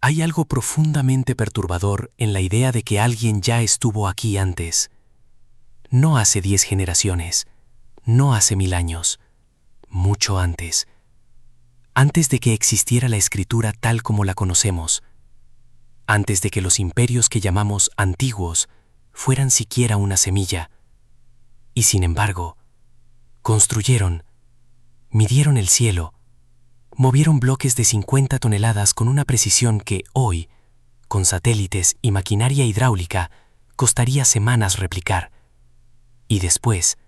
Hay algo profundamente perturbador en la idea de que alguien ya estuvo aquí antes. No hace 10 generaciones, no hace 1000 años, mucho antes. Antes de que existiera la escritura tal como la conocemos, antes de que los imperios que llamamos antiguos fueran siquiera una semilla. Y sin embargo, construyeron, midieron el cielo, movieron bloques de 50 toneladas con una precisión que hoy, con satélites y maquinaria hidráulica, costaría semanas replicar. Y después,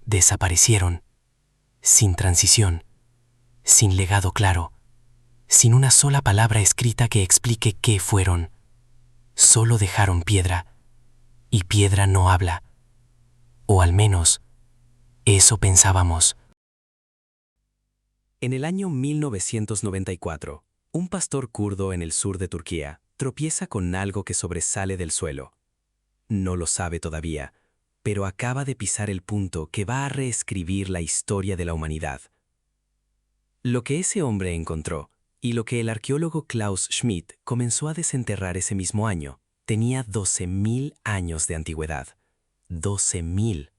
desaparecieron, sin transición, sin legado claro, sin una sola palabra escrita que explique qué fueron. Solo dejaron piedra, y piedra no habla. O al menos, eso pensábamos. En el año 1994, un pastor kurdo en el sur de Turquía tropieza con algo que sobresale del suelo. No lo sabe todavía, pero acaba de pisar el punto que va a reescribir la historia de la humanidad. Lo que ese hombre encontró, y lo que el arqueólogo Klaus Schmidt comenzó a desenterrar ese mismo año, tenía 12.000 años de antigüedad. 12.000.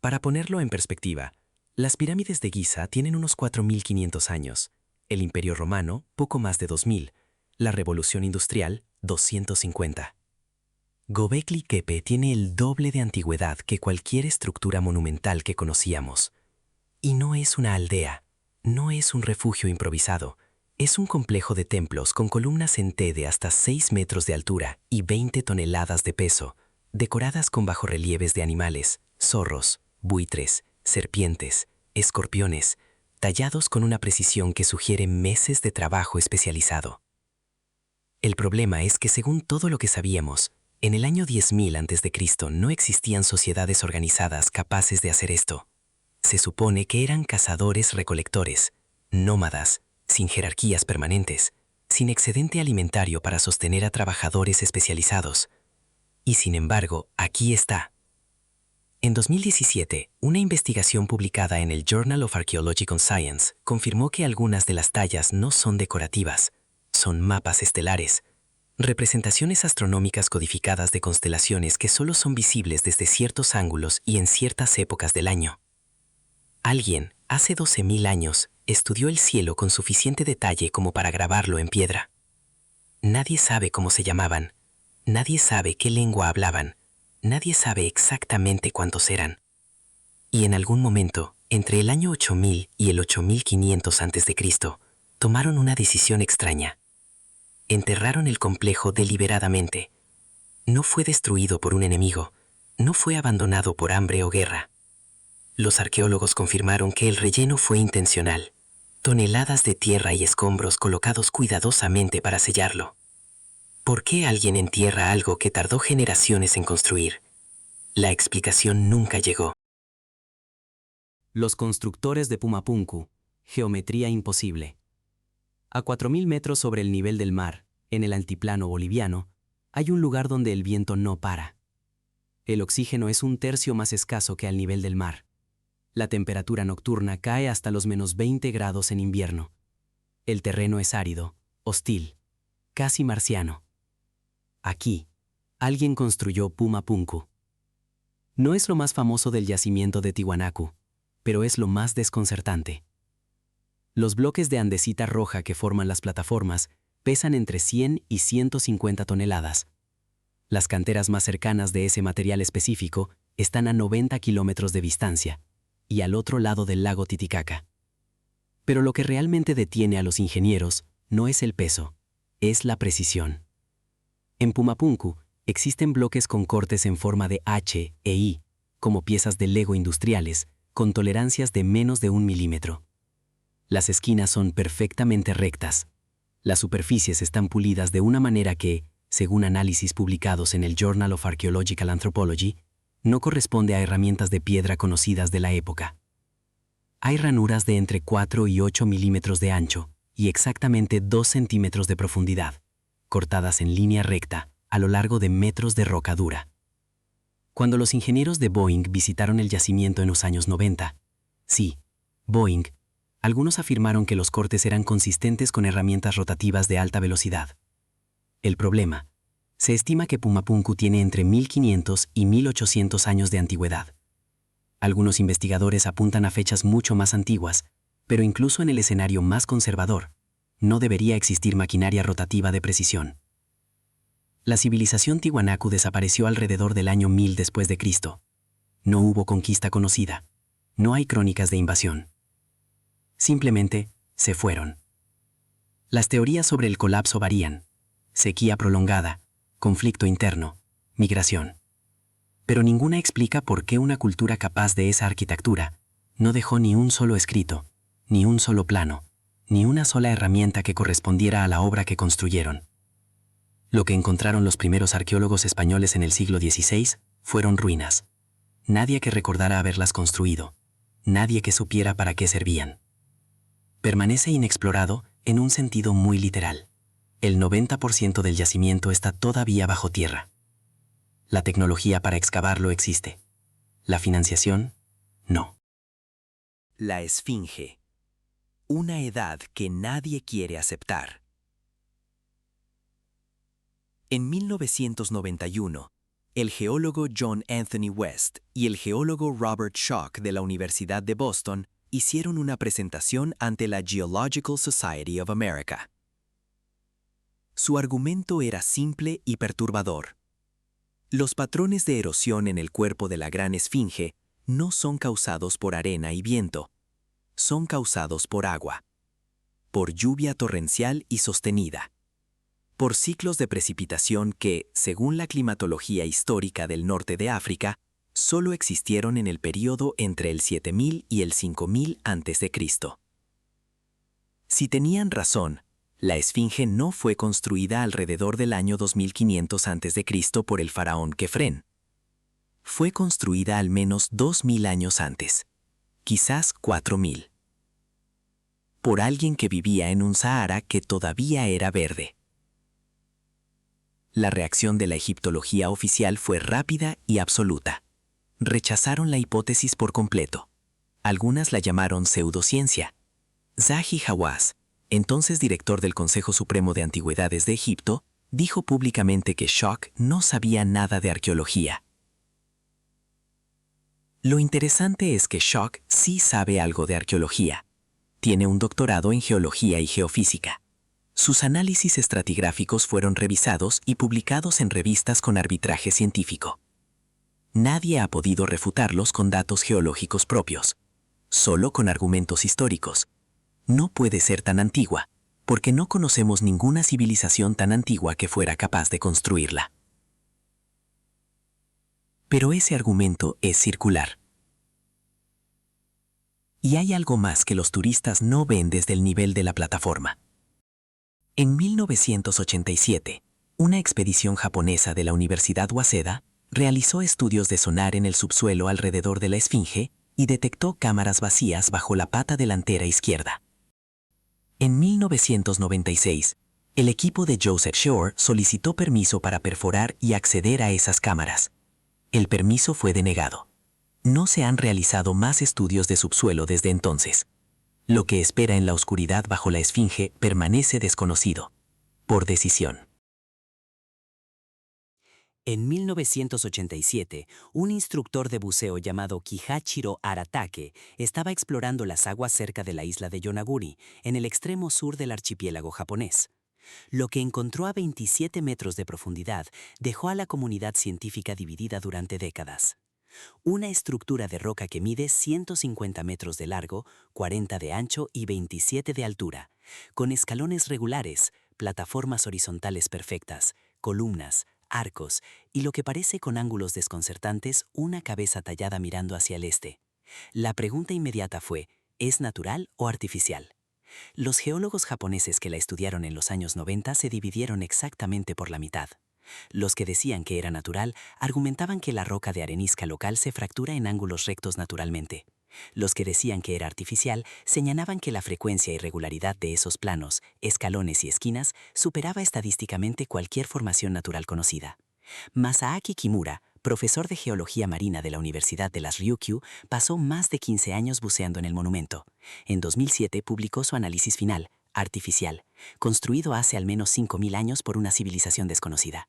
Para ponerlo en perspectiva, las pirámides de Giza tienen unos 4.500 años, el Imperio Romano poco más de 2.000, la Revolución Industrial 250. Göbekli Tepe tiene el doble de antigüedad que cualquier estructura monumental que conocíamos. Y no es una aldea, no es un refugio improvisado, es un complejo de templos con columnas en T de hasta 6 metros de altura y 20 toneladas de peso, decoradas con bajorrelieves de animales, zorros, buitres, serpientes, escorpiones, tallados con una precisión que sugiere meses de trabajo especializado. El problema es que según todo lo que sabíamos, en el año 10.000 a.C. no existían sociedades organizadas capaces de hacer esto. Se supone que eran cazadores-recolectores, nómadas, sin jerarquías permanentes, sin excedente alimentario para sostener a trabajadores especializados. Y sin embargo, aquí está. En 2017, una investigación publicada en el Journal of Archaeological Science confirmó que algunas de las tallas no son decorativas, son mapas estelares, representaciones astronómicas codificadas de constelaciones que solo son visibles desde ciertos ángulos y en ciertas épocas del año. Alguien, hace 12.000 años, estudió el cielo con suficiente detalle como para grabarlo en piedra. Nadie sabe cómo se llamaban, nadie sabe qué lengua hablaban, nadie sabe exactamente cuántos eran. Y en algún momento, entre el año 8000 y el 8500 a.C., tomaron una decisión extraña. Enterraron el complejo deliberadamente. No fue destruido por un enemigo, no fue abandonado por hambre o guerra. Los arqueólogos confirmaron que el relleno fue intencional. Toneladas de tierra y escombros colocados cuidadosamente para sellarlo. ¿Por qué alguien entierra algo que tardó generaciones en construir? La explicación nunca llegó. Los constructores de Pumapunku, geometría imposible. A 4.000 metros sobre el nivel del mar, en el altiplano boliviano, hay un lugar donde el viento no para. El oxígeno es un tercio más escaso que al nivel del mar. La temperatura nocturna cae hasta los -20 grados en invierno. El terreno es árido, hostil, casi marciano. Aquí, alguien construyó Pumapunku. No es lo más famoso del yacimiento de Tiwanaku, pero es lo más desconcertante. Los bloques de andesita roja que forman las plataformas pesan entre 100 y 150 toneladas. Las canteras más cercanas de ese material específico están a 90 kilómetros de distancia y al otro lado del lago Titicaca. Pero lo que realmente detiene a los ingenieros no es el peso, es la precisión. En Pumapunku existen bloques con cortes en forma de H e I, como piezas de Lego industriales, con tolerancias de menos de 1 milímetro. Las esquinas son perfectamente rectas. Las superficies están pulidas de una manera que, según análisis publicados en el Journal of Archaeological Anthropology, no corresponde a herramientas de piedra conocidas de la época. Hay ranuras de entre 4 y 8 milímetros de ancho y exactamente 2 centímetros de profundidad, cortadas en línea recta a lo largo de metros de roca dura. Cuando los ingenieros de Boeing visitaron el yacimiento en los años 90, sí, Boeing, Algunos afirmaron que los cortes eran consistentes con herramientas rotativas de alta velocidad. El problema: se estima que Pumapunku tiene entre 1500 y 1800 años de antigüedad. Algunos investigadores apuntan a fechas mucho más antiguas, pero incluso en el escenario más conservador, no debería existir maquinaria rotativa de precisión. La civilización Tiwanaku desapareció alrededor del año 1000 después de Cristo. No hubo conquista conocida. No hay crónicas de invasión. Simplemente se fueron. Las teorías sobre el colapso varían: sequía prolongada, conflicto interno, migración. Pero ninguna explica por qué una cultura capaz de esa arquitectura no dejó ni un solo escrito, ni un solo plano, ni una sola herramienta que correspondiera a la obra que construyeron. Lo que encontraron los primeros arqueólogos españoles en el siglo XVI fueron ruinas. Nadie que recordara haberlas construido, nadie que supiera para qué servían. Permanece inexplorado en un sentido muy literal. El 90% del yacimiento está todavía bajo tierra. La tecnología para excavarlo existe. La financiación, no. La Esfinge. Una edad que nadie quiere aceptar. En 1991, el geólogo John Anthony West y el geólogo Robert Schoch de la Universidad de Boston hicieron una presentación ante la Geological Society of America. Su argumento era simple y perturbador. Los patrones de erosión en el cuerpo de la Gran Esfinge no son causados por arena y viento, son causados por agua, por lluvia torrencial y sostenida, por ciclos de precipitación que, según la climatología histórica del norte de África, solo existieron en el período entre el 7000 y el 5000 a.C. Si tenían razón, la Esfinge no fue construida alrededor del año 2500 a.C. por el faraón Kefren. Fue construida al menos 2000 años antes, quizás 4000, por alguien que vivía en un Sahara que todavía era verde. La reacción de la egiptología oficial fue rápida y absoluta. Rechazaron la hipótesis por completo. Algunas la llamaron pseudociencia. Zahi Hawass, entonces director del Consejo Supremo de Antigüedades de Egipto, dijo públicamente que Schoch no sabía nada de arqueología. Lo interesante es que Schoch sí sabe algo de arqueología. Tiene un doctorado en geología y geofísica. Sus análisis estratigráficos fueron revisados y publicados en revistas con arbitraje científico. Nadie ha podido refutarlos con datos geológicos propios, solo con argumentos históricos. No puede ser tan antigua, porque no conocemos ninguna civilización tan antigua que fuera capaz de construirla. Pero ese argumento es circular. Y hay algo más que los turistas no ven desde el nivel de la plataforma. En 1987, una expedición japonesa de la Universidad Waseda realizó estudios de sonar en el subsuelo alrededor de la Esfinge y detectó cámaras vacías bajo la pata delantera izquierda. En 1996, el equipo de Joseph Shore solicitó permiso para perforar y acceder a esas cámaras. El permiso fue denegado. No se han realizado más estudios de subsuelo desde entonces. Lo que espera en la oscuridad bajo la Esfinge permanece desconocido, por decisión. En 1987, un instructor de buceo llamado Kihachiro Aratake estaba explorando las aguas cerca de la isla de Yonaguni, en el extremo sur del archipiélago japonés. Lo que encontró a 27 metros de profundidad dejó a la comunidad científica dividida durante décadas. Una estructura de roca que mide 150 metros de largo, 40 de ancho y 27 de altura, con escalones regulares, plataformas horizontales perfectas, columnas, arcos y lo que parece con ángulos desconcertantes una cabeza tallada mirando hacia el este. La pregunta inmediata fue, ¿es natural o artificial? Los geólogos japoneses que la estudiaron en los años 90 se dividieron exactamente por la mitad. Los que decían que era natural argumentaban que la roca de arenisca local se fractura en ángulos rectos naturalmente. Los que decían que era artificial señalaban que la frecuencia y regularidad de esos planos, escalones y esquinas superaba estadísticamente cualquier formación natural conocida. Masaaki Kimura, profesor de geología marina de la Universidad de las Ryukyu, pasó más de 15 años buceando en el monumento. En 2007 publicó su análisis final, artificial, construido hace al menos 5.000 años por una civilización desconocida.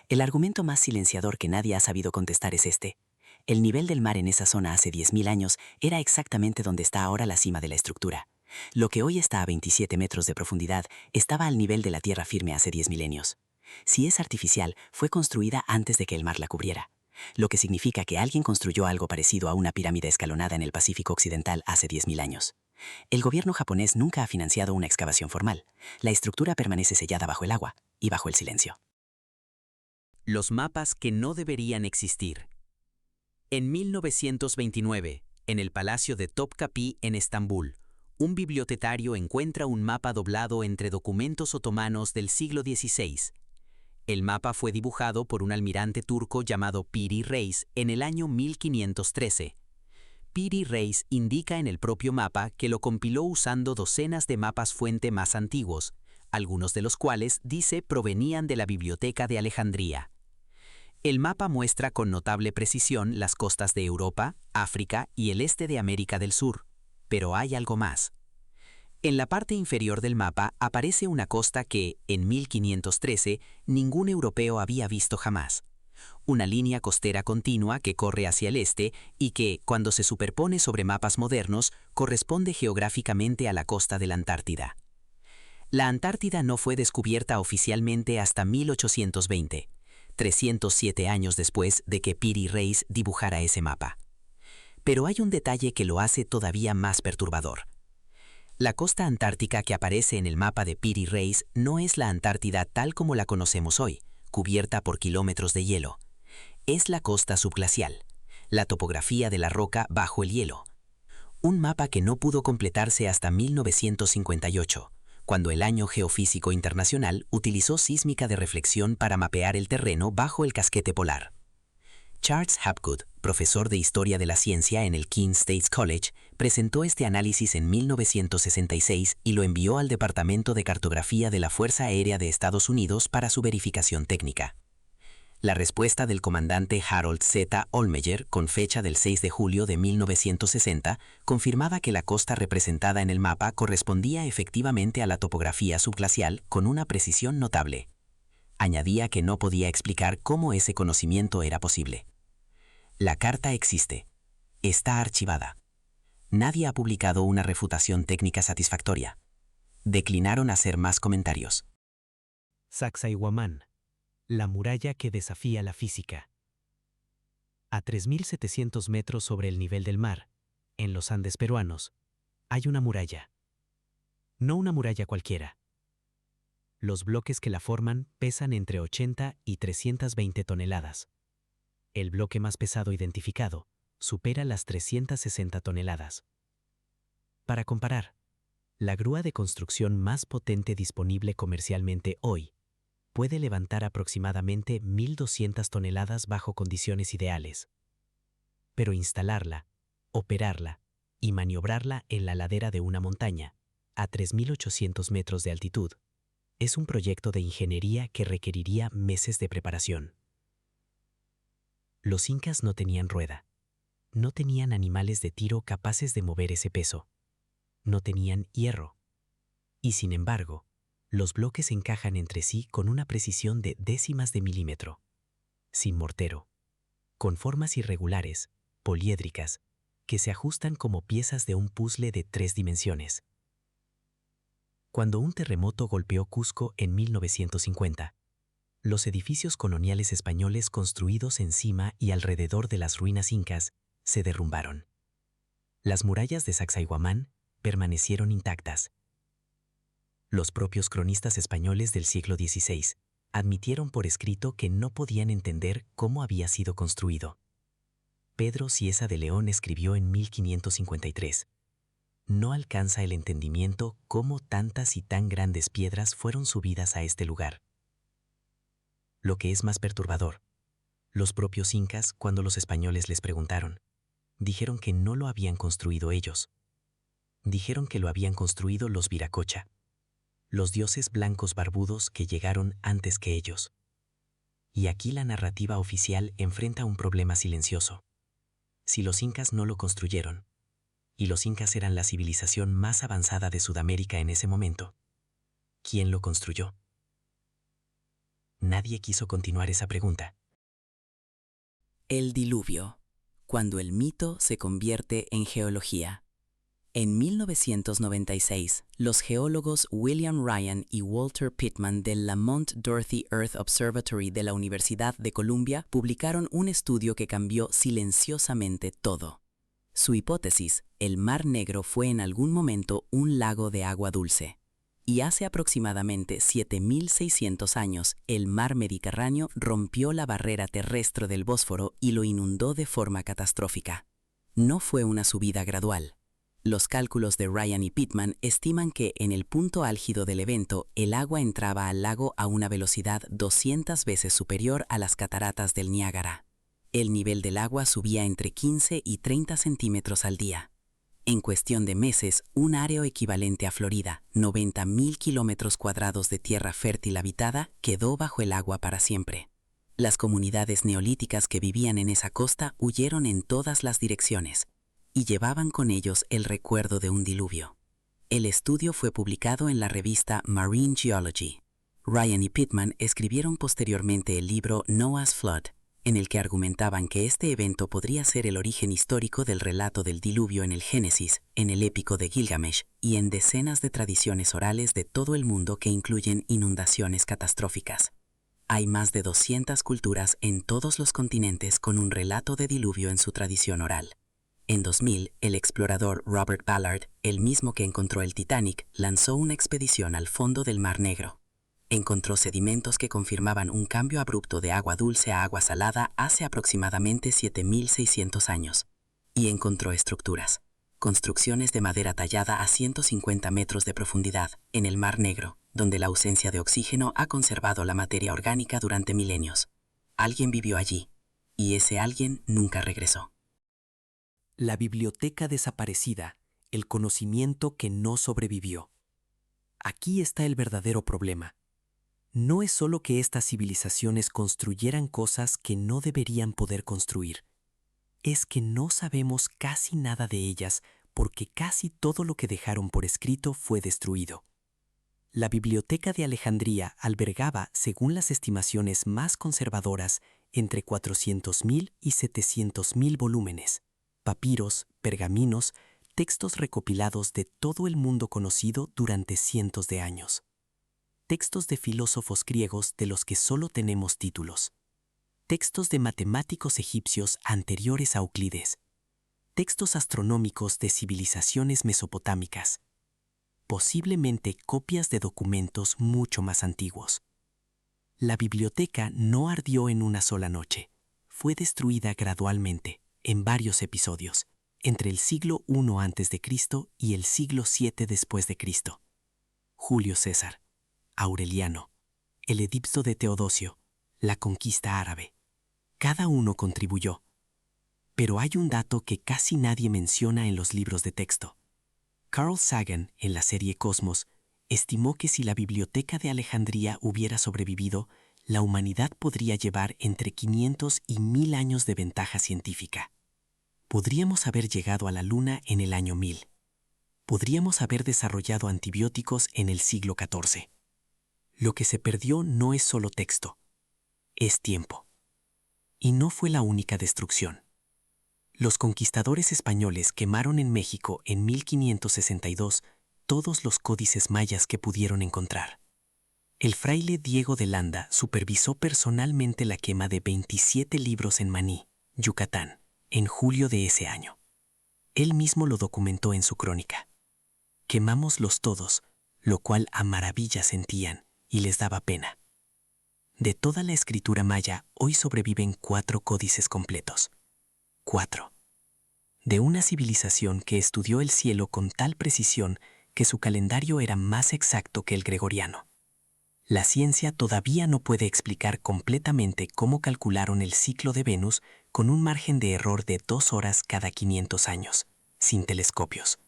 El argumento más silenciador que nadie ha sabido contestar es este. El nivel del mar en esa zona hace 10.000 años era exactamente donde está ahora la cima de la estructura. Lo que hoy está a 27 metros de profundidad estaba al nivel de la tierra firme hace 10 milenios. Si es artificial, fue construida antes de que el mar la cubriera, lo que significa que alguien construyó algo parecido a una pirámide escalonada en el Pacífico Occidental hace 10.000 años. El gobierno japonés nunca ha financiado una excavación formal. La estructura permanece sellada bajo el agua y bajo el silencio. Los mapas que no deberían existir. En 1929, en el Palacio de Topkapı en Estambul, un bibliotecario encuentra un mapa doblado entre documentos otomanos del siglo XVI. El mapa fue dibujado por un almirante turco llamado Piri Reis en el año 1513. Piri Reis indica en el propio mapa que lo compiló usando docenas de mapas fuente más antiguos, algunos de los cuales, dice, provenían de la Biblioteca de Alejandría. El mapa muestra con notable precisión las costas de Europa, África y el este de América del Sur. Pero hay algo más. En la parte inferior del mapa aparece una costa que, en 1513, ningún europeo había visto jamás. Una línea costera continua que corre hacia el este y que, cuando se superpone sobre mapas modernos, corresponde geográficamente a la costa de la Antártida. La Antártida no fue descubierta oficialmente hasta 1820, 307 años después de que Piri Reis dibujara ese mapa. Pero hay un detalle que lo hace todavía más perturbador. La costa antártica que aparece en el mapa de Piri Reis no es la Antártida tal como la conocemos hoy, cubierta por kilómetros de hielo. Es la costa subglacial, la topografía de la roca bajo el hielo. Un mapa que no pudo completarse hasta 1958, cuando el Año Geofísico Internacional utilizó sísmica de reflexión para mapear el terreno bajo el casquete polar. Charles Hapgood, profesor de Historia de la Ciencia en el Keene State College, presentó este análisis en 1966 y lo envió al Departamento de Cartografía de la Fuerza Aérea de Estados Unidos para su verificación técnica. La respuesta del comandante Harold Z. Olmeyer, con fecha del 6 de julio de 1960, confirmaba que la costa representada en el mapa correspondía efectivamente a la topografía subglacial con una precisión notable. Añadía que no podía explicar cómo ese conocimiento era posible. La carta existe. Está archivada. Nadie ha publicado una refutación técnica satisfactoria. Declinaron hacer más comentarios. Sacsayhuamán, la muralla que desafía la física. A 3.700 metros sobre el nivel del mar, en los Andes peruanos, hay una muralla. No una muralla cualquiera. Los bloques que la forman pesan entre 80 y 320 toneladas. El bloque más pesado identificado supera las 360 toneladas. Para comparar, la grúa de construcción más potente disponible comercialmente hoy puede levantar aproximadamente 1.200 toneladas bajo condiciones ideales. Pero instalarla, operarla y maniobrarla en la ladera de una montaña, a 3.800 metros de altitud, es un proyecto de ingeniería que requeriría meses de preparación. Los incas no tenían rueda. No tenían animales de tiro capaces de mover ese peso. No tenían hierro. Y sin embargo, los bloques encajan entre sí con una precisión de décimas de milímetro. Sin mortero. Con formas irregulares, poliédricas, que se ajustan como piezas de un puzzle de 3 dimensiones. Cuando un terremoto golpeó Cusco en 1950, los edificios coloniales españoles construidos encima y alrededor de las ruinas incas se derrumbaron. Las murallas de Sacsayhuamán permanecieron intactas. Los propios cronistas españoles del siglo XVI admitieron por escrito que no podían entender cómo había sido construido. Pedro Cieza de León escribió en 1553: «No alcanza el entendimiento cómo tantas y tan grandes piedras fueron subidas a este lugar». Lo que es más perturbador, los propios incas, cuando los españoles les preguntaron, dijeron que no lo habían construido ellos. Dijeron que lo habían construido los Viracocha, los dioses blancos barbudos que llegaron antes que ellos. Y aquí la narrativa oficial enfrenta un problema silencioso. Si los incas no lo construyeron, y los incas eran la civilización más avanzada de Sudamérica en ese momento, ¿quién lo construyó? Nadie quiso continuar esa pregunta. El diluvio, cuando el mito se convierte en geología. En 1996, los geólogos William Ryan y Walter Pittman del Lamont Doherty Earth Observatory de la Universidad de Columbia publicaron un estudio que cambió silenciosamente todo. Su hipótesis, el Mar Negro fue en algún momento un lago de agua dulce. Y hace aproximadamente 7.600 años, el mar Mediterráneo rompió la barrera terrestre del Bósforo y lo inundó de forma catastrófica. No fue una subida gradual. Los cálculos de Ryan y Pittman estiman que en el punto álgido del evento, el agua entraba al lago a una velocidad 200 veces superior a las cataratas del Niágara. El nivel del agua subía entre 15 y 30 centímetros al día. En cuestión de meses, un área equivalente a Florida, 90.000 kilómetros cuadrados de tierra fértil habitada, quedó bajo el agua para siempre. Las comunidades neolíticas que vivían en esa costa huyeron en todas las direcciones y llevaban con ellos el recuerdo de un diluvio. El estudio fue publicado en la revista Marine Geology. Ryan y Pittman escribieron posteriormente el libro Noah's Flood, en el que argumentaban que este evento podría ser el origen histórico del relato del diluvio en el Génesis, en el épico de Gilgamesh y en decenas de tradiciones orales de todo el mundo que incluyen inundaciones catastróficas. Hay más de 200 culturas en todos los continentes con un relato de diluvio en su tradición oral. En 2000, el explorador Robert Ballard, el mismo que encontró el Titanic, lanzó una expedición al fondo del Mar Negro. Encontró sedimentos que confirmaban un cambio abrupto de agua dulce a agua salada hace aproximadamente 7.600 años. Y encontró estructuras, construcciones de madera tallada a 150 metros de profundidad, en el Mar Negro, donde la ausencia de oxígeno ha conservado la materia orgánica durante milenios. Alguien vivió allí, y ese alguien nunca regresó. La biblioteca desaparecida, el conocimiento que no sobrevivió. Aquí está el verdadero problema. No es solo que estas civilizaciones construyeran cosas que no deberían poder construir. Es que no sabemos casi nada de ellas porque casi todo lo que dejaron por escrito fue destruido. La Biblioteca de Alejandría albergaba, según las estimaciones más conservadoras, entre 400.000 y 700.000 volúmenes, papiros, pergaminos, textos recopilados de todo el mundo conocido durante cientos de años. Textos de filósofos griegos de los que solo tenemos títulos. Textos de matemáticos egipcios anteriores a Euclides. Textos astronómicos de civilizaciones mesopotámicas. Posiblemente copias de documentos mucho más antiguos. La biblioteca no ardió en una sola noche. Fue destruida gradualmente, en varios episodios, entre el siglo I a.C. y el siglo VII después de Cristo. Julio César, Aureliano, el edicto de Teodosio, la conquista árabe. Cada uno contribuyó. Pero hay un dato que casi nadie menciona en los libros de texto. Carl Sagan, en la serie Cosmos, estimó que si la Biblioteca de Alejandría hubiera sobrevivido, la humanidad podría llevar entre 500 y 1000 años de ventaja científica. Podríamos haber llegado a la Luna en el año 1000. Podríamos haber desarrollado antibióticos en el siglo XIV. Lo que se perdió no es solo texto, es tiempo. Y no fue la única destrucción. Los conquistadores españoles quemaron en México en 1562 todos los códices mayas que pudieron encontrar. El fraile Diego de Landa supervisó personalmente la quema de 27 libros en Maní, Yucatán, en julio de ese año. Él mismo lo documentó en su crónica. Quemámoslos todos, lo cual a maravilla sentían y les daba pena. De toda la escritura maya, hoy sobreviven 4 códices completos. 4. De una civilización que estudió el cielo con tal precisión que su calendario era más exacto que el gregoriano. La ciencia todavía no puede explicar completamente cómo calcularon el ciclo de Venus con un margen de error de 2 horas cada 500 años, sin telescopios.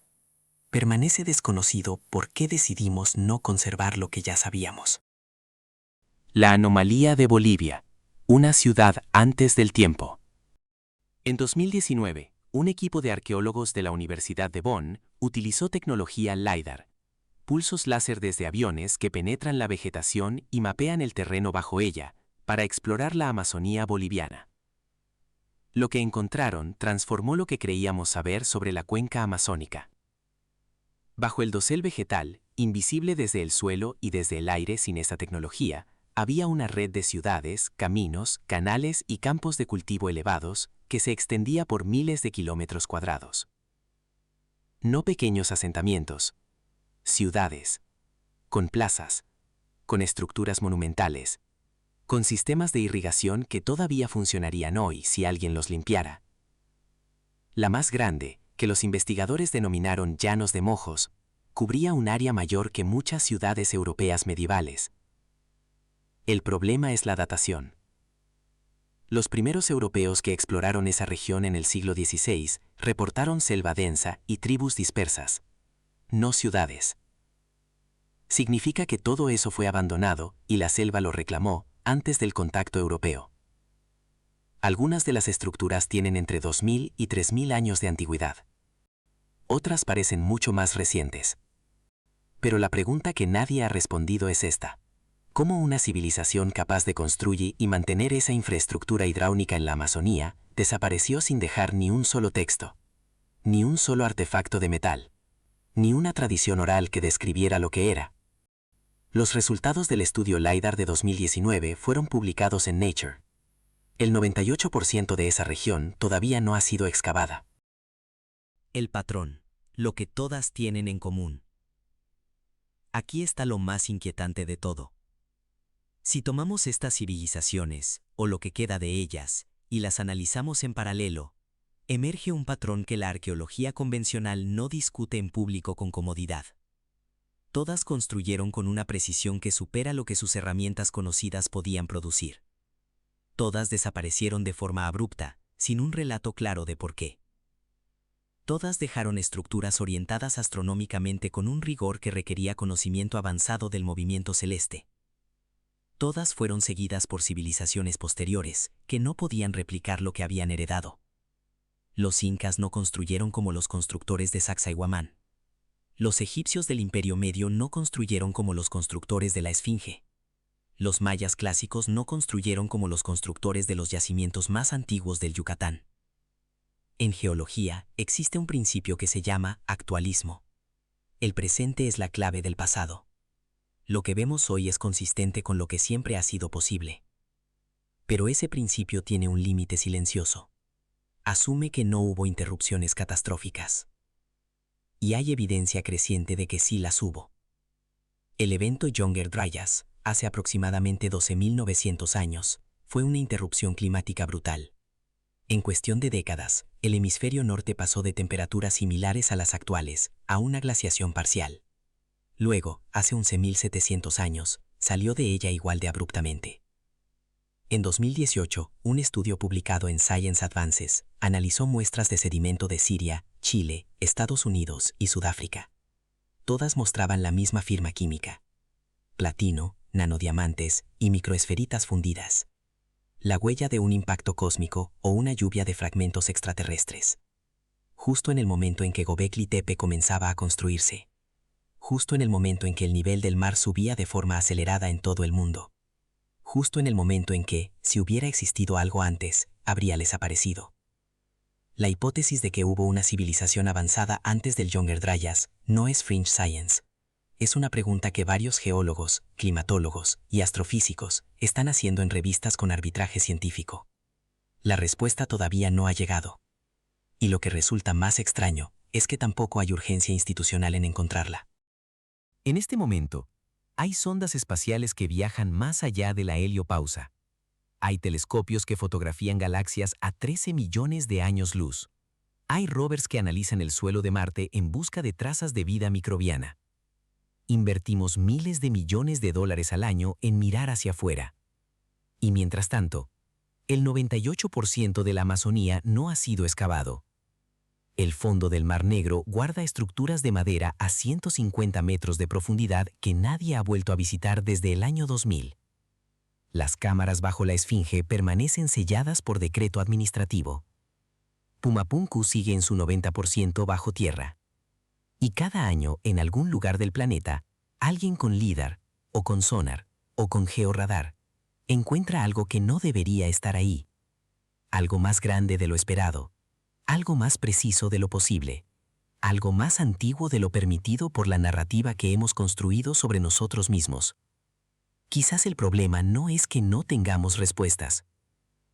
Permanece desconocido por qué decidimos no conservar lo que ya sabíamos. La anomalía de Bolivia. Una ciudad antes del tiempo. En 2019, un equipo de arqueólogos de la Universidad de Bonn utilizó tecnología LiDAR, pulsos láser desde aviones que penetran la vegetación y mapean el terreno bajo ella, para explorar la Amazonía boliviana. Lo que encontraron transformó lo que creíamos saber sobre la cuenca amazónica. Bajo el dosel vegetal, invisible desde el suelo y desde el aire sin esta tecnología, había una red de ciudades, caminos, canales y campos de cultivo elevados que se extendía por miles de kilómetros cuadrados. No pequeños asentamientos, ciudades, con plazas, con estructuras monumentales, con sistemas de irrigación que todavía funcionarían hoy si alguien los limpiara. La más grande, que los investigadores denominaron Llanos de Mojos, cubría un área mayor que muchas ciudades europeas medievales. El problema es la datación. Los primeros europeos que exploraron esa región en el siglo XVI reportaron selva densa y tribus dispersas, no ciudades. Significa que todo eso fue abandonado y la selva lo reclamó antes del contacto europeo. Algunas de las estructuras tienen entre 2000 y 3000 años de antigüedad. Otras parecen mucho más recientes. Pero la pregunta que nadie ha respondido es esta. ¿Cómo una civilización capaz de construir y mantener esa infraestructura hidráulica en la Amazonía desapareció sin dejar ni un solo texto, ni un solo artefacto de metal, ni una tradición oral que describiera lo que era? Los resultados del estudio LiDAR de 2019 fueron publicados en Nature. El 98% de esa región todavía no ha sido excavada. El patrón, lo que todas tienen en común. Aquí está lo más inquietante de todo. Si tomamos estas civilizaciones, o lo que queda de ellas, y las analizamos en paralelo, emerge un patrón que la arqueología convencional no discute en público con comodidad. Todas construyeron con una precisión que supera lo que sus herramientas conocidas podían producir. Todas desaparecieron de forma abrupta, sin un relato claro de por qué. Todas dejaron estructuras orientadas astronómicamente con un rigor que requería conocimiento avanzado del movimiento celeste. Todas fueron seguidas por civilizaciones posteriores, que no podían replicar lo que habían heredado. Los incas no construyeron como los constructores de Sacsayhuamán. Los egipcios del Imperio Medio no construyeron como los constructores de la Esfinge. Los mayas clásicos no construyeron como los constructores de los yacimientos más antiguos del Yucatán. En geología, existe un principio que se llama actualismo. El presente es la clave del pasado. Lo que vemos hoy es consistente con lo que siempre ha sido posible. Pero ese principio tiene un límite silencioso. Asume que no hubo interrupciones catastróficas. Y hay evidencia creciente de que sí las hubo. El evento Younger Dryas, hace aproximadamente 12.900 años, fue una interrupción climática brutal. En cuestión de décadas, el hemisferio norte pasó de temperaturas similares a las actuales a una glaciación parcial. Luego, hace 11.700 años, salió de ella igual de abruptamente. En 2018, un estudio publicado en Science Advances analizó muestras de sedimento de Siria, Chile, Estados Unidos y Sudáfrica. Todas mostraban la misma firma química: platino, nanodiamantes y microesferitas fundidas. La huella de un impacto cósmico o una lluvia de fragmentos extraterrestres. Justo en el momento en que Göbekli Tepe comenzaba a construirse. Justo en el momento en que el nivel del mar subía de forma acelerada en todo el mundo. Justo en el momento en que, si hubiera existido algo antes, habría desaparecido. La hipótesis de que hubo una civilización avanzada antes del Younger Dryas no es fringe science. Es una pregunta que varios geólogos, climatólogos y astrofísicos están haciendo en revistas con arbitraje científico. La respuesta todavía no ha llegado. Y lo que resulta más extraño es que tampoco hay urgencia institucional en encontrarla. En este momento, hay sondas espaciales que viajan más allá de la heliopausa. Hay telescopios que fotografían galaxias a 13 millones de años luz. Hay rovers que analizan el suelo de Marte en busca de trazas de vida microbiana. Invertimos miles de millones de dólares al año en mirar hacia afuera. Y mientras tanto, el 98% de la Amazonía no ha sido excavado. El fondo del Mar Negro guarda estructuras de madera a 150 metros de profundidad que nadie ha vuelto a visitar desde el año 2000. Las cámaras bajo la Esfinge permanecen selladas por decreto administrativo. Pumapunku sigue en su 90% bajo tierra. Y cada año, en algún lugar del planeta, alguien con LIDAR, o con sonar, o con georradar, encuentra algo que no debería estar ahí. Algo más grande de lo esperado, algo más preciso de lo posible, algo más antiguo de lo permitido por la narrativa que hemos construido sobre nosotros mismos. Quizás el problema no es que no tengamos respuestas.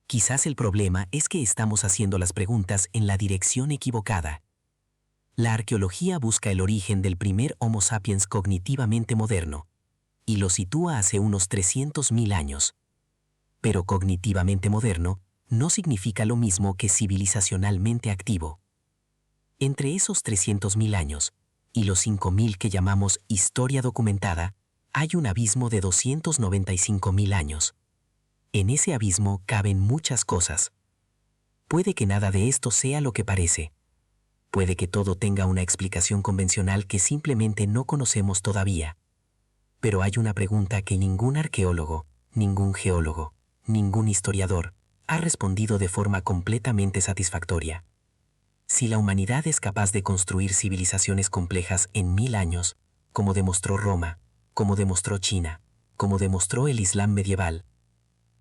Quizás el problema es que estamos haciendo las preguntas en la dirección equivocada. La arqueología busca el origen del primer Homo sapiens cognitivamente moderno, y lo sitúa hace unos 300.000 años. Pero cognitivamente moderno no significa lo mismo que civilizacionalmente activo. Entre esos 300.000 años y los 5.000 que llamamos historia documentada, hay un abismo de 295.000 años. En ese abismo caben muchas cosas. Puede que nada de esto sea lo que parece. Puede que todo tenga una explicación convencional que simplemente no conocemos todavía. Pero hay una pregunta que ningún arqueólogo, ningún geólogo, ningún historiador ha respondido de forma completamente satisfactoria. Si la humanidad es capaz de construir civilizaciones complejas en 1000 años, como demostró Roma, como demostró China, como demostró el Islam medieval,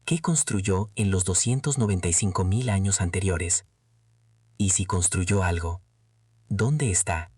¿qué construyó en los 295.000 años anteriores? Y si construyó algo, ¿dónde está?